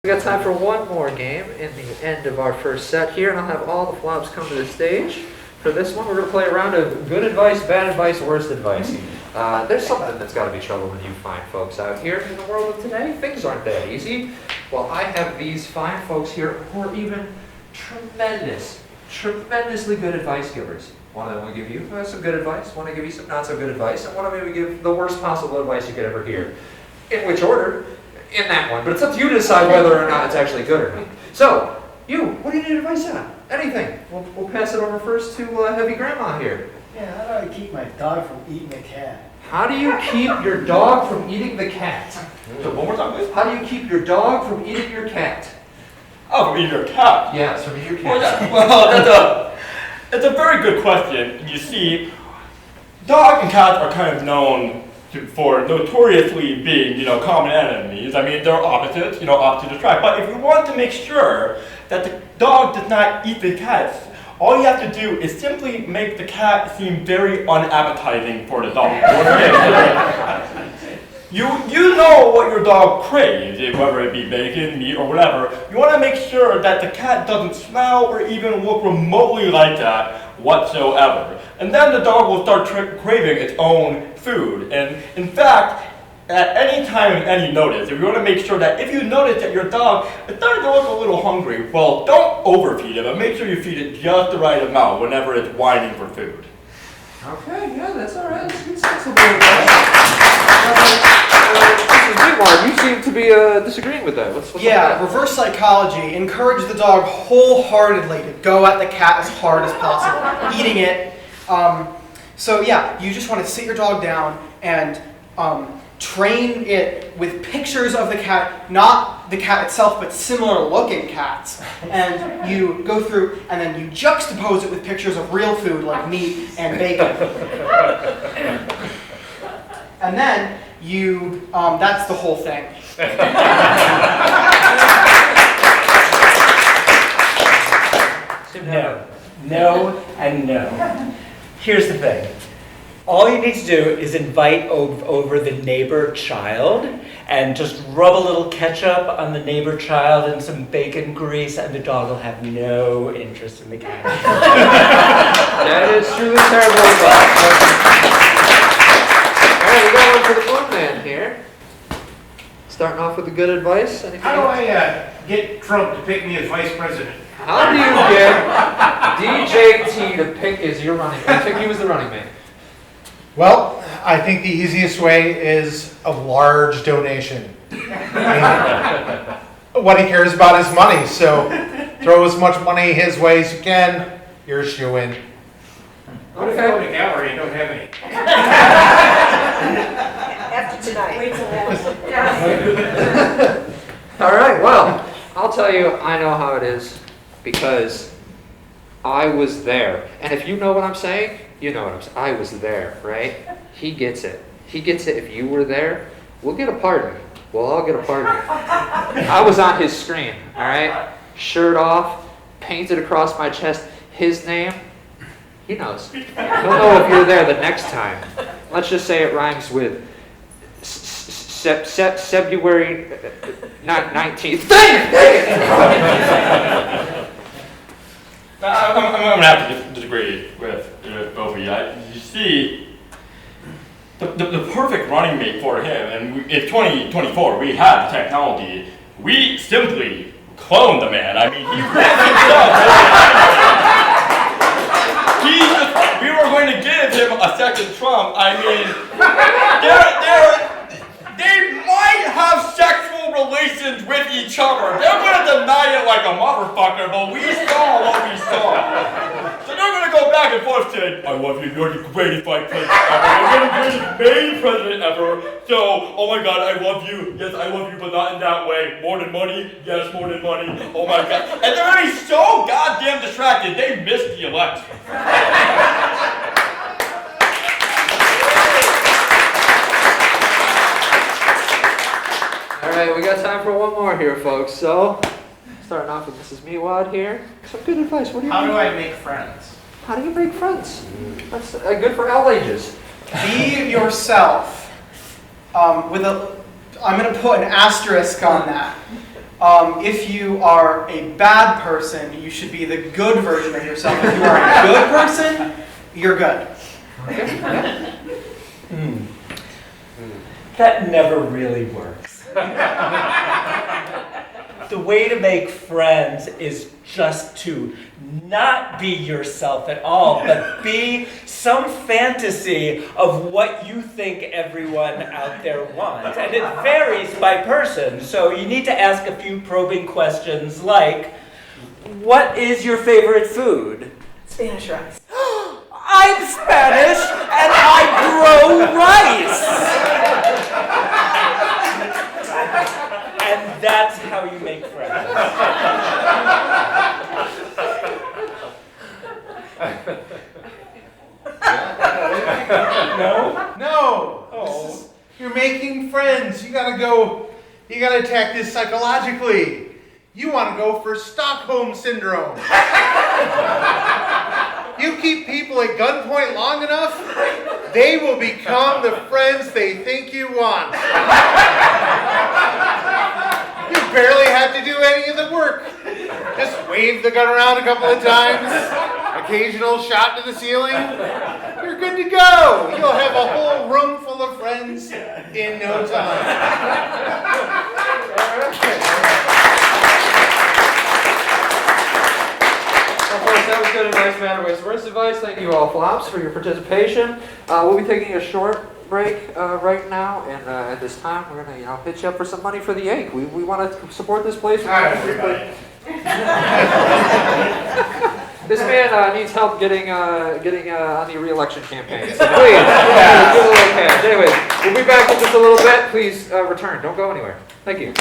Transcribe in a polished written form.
We got time for one more game in the end of our first set here, and I'll have all the flops come to the stage. For this one, we're going to play a round of good advice, bad advice, worst advice. There's something that's got to be troubling you fine folks out here in the world of today. Things aren't that easy. Well, I have these fine folks here who are even tremendously good advice givers. One of them will give you some good advice, one will give you some not so good advice, and one of them will give the worst possible advice you could ever hear. In which order? In that one, but it's up to you to decide whether or not it's actually good or not. So, what do you need advice on? Anything. We'll pass it over first to Heavy Grandma here. Yeah, how do I keep my dog from eating a cat? How do you keep your dog from eating the cat? One more time, please. How do you keep your dog from eating your cat? Oh, from eating your cat? Yes, from eating your cat. Well, that's a very good question. You see, dogs and cats are kind of known for notoriously being, common enemies. I mean, they're opposites, opposites attract. But if you want to make sure that the dog does not eat the cat, all you have to do is simply make the cat seem very unappetizing for the dog. You know what your dog craves, whether it be bacon, meat, or whatever. You want to make sure that the cat doesn't smell or even look remotely like that whatsoever. And then the dog will start craving its own food. And in fact, at any time and any notice, if you want to make sure that if you notice that your dog is starting to look a little hungry, well, don't overfeed it, but make sure you feed it just the right amount whenever it's whining for food. Okay, yeah, that's all right. That's good, sensible advice. Meanwhile, you seem to be disagreeing with that. What's Reverse psychology. Encourage the dog wholeheartedly to go at the cat as hard as possible, eating it. You just want to sit your dog down and train it with pictures of the cat, not the cat itself, but similar looking cats. And you go through and then you juxtapose it with pictures of real food like meat and bacon. And then that's the whole thing. No, and no. Here's the thing. All you need to do is invite over the neighbor child and just rub a little ketchup on the neighbor child and some bacon grease, and the dog will have no interest in the cat. That is truly terrible advice. All right, we got one for the fun man here. Starting off with the good advice. Anything How do else? I get Trump to pick me as vice president? How do you get DJT to pick you as the running mate? Well, I think the easiest way is a large donation. What he cares about is money, so throw as much money his way as you can. You're a shoo-in. What if you go to gallery and don't have any? After tonight. Wait till All right, well, I'll tell you, I know how it is because I was there. And if you know what I'm saying, you know what I'm saying. I was there, right? He gets it. He gets it. If you were there, we'll get a pardon. We'll all get a pardon. I was on his screen, all right? Shirt off, painted across my chest, his name. He knows. He'll know if you're there the next time. Let's just say it rhymes with February 19th. I'm going to have to disagree with both of you. You see, the perfect running mate for him, and in 2024 we have the technology, we simply cloned the man. I mean, he ran himself. We were going to give him a second Trump. I mean, they might have sexual relations with each other. They're going to deny it like a motherfucker, but we saw what we saw. So they're going to go back and forth saying, I love you, you're the greatest white president ever. You're the greatest main president ever. So, oh my God, I love you. Yes, I love you, but not in that way. More than money? Yes, more than money. Oh my God. And they're going to be so goddamn distracted, they missed the election. All right, we got time for one more here, folks. So, starting off with Mrs. Meewad here. Some good advice. What do you How think? do I make friends? How do you make friends? That's good for all ages. Be yourself. I'm going to put an asterisk on that. If you are a bad person, you should be the good version of yourself. If you are a good person, you're good. That never really works. The way to make friends is just to not be yourself at all, but be some fantasy of what you think everyone out there wants. And it varies by person, so you need to ask a few probing questions like, what is your favorite food? Spanish rice. I'm Spanish and I grow rice! And that's how you make friends. No? No. Oh. You're making friends. You gotta attack this psychologically. You wanna go for Stockholm Syndrome. You keep people at gunpoint long enough, they will become the friends they think you want. You barely have to do any of the work. Just wave the gun around a couple of times, occasional shot to the ceiling. You're good to go. You'll have a whole room full of friends in no time. Well, folks, that was good advice, man. Words of advice. Thank you all, Flops, for your participation. We'll be taking a short break right now, and at this time, we're gonna, hit you up for some money for the yank. We want to support this place. This man needs help getting on the re-election campaign. So please, give a little cash. Anyways, we'll be back in just a little bit. Please return. Don't go anywhere. Thank you.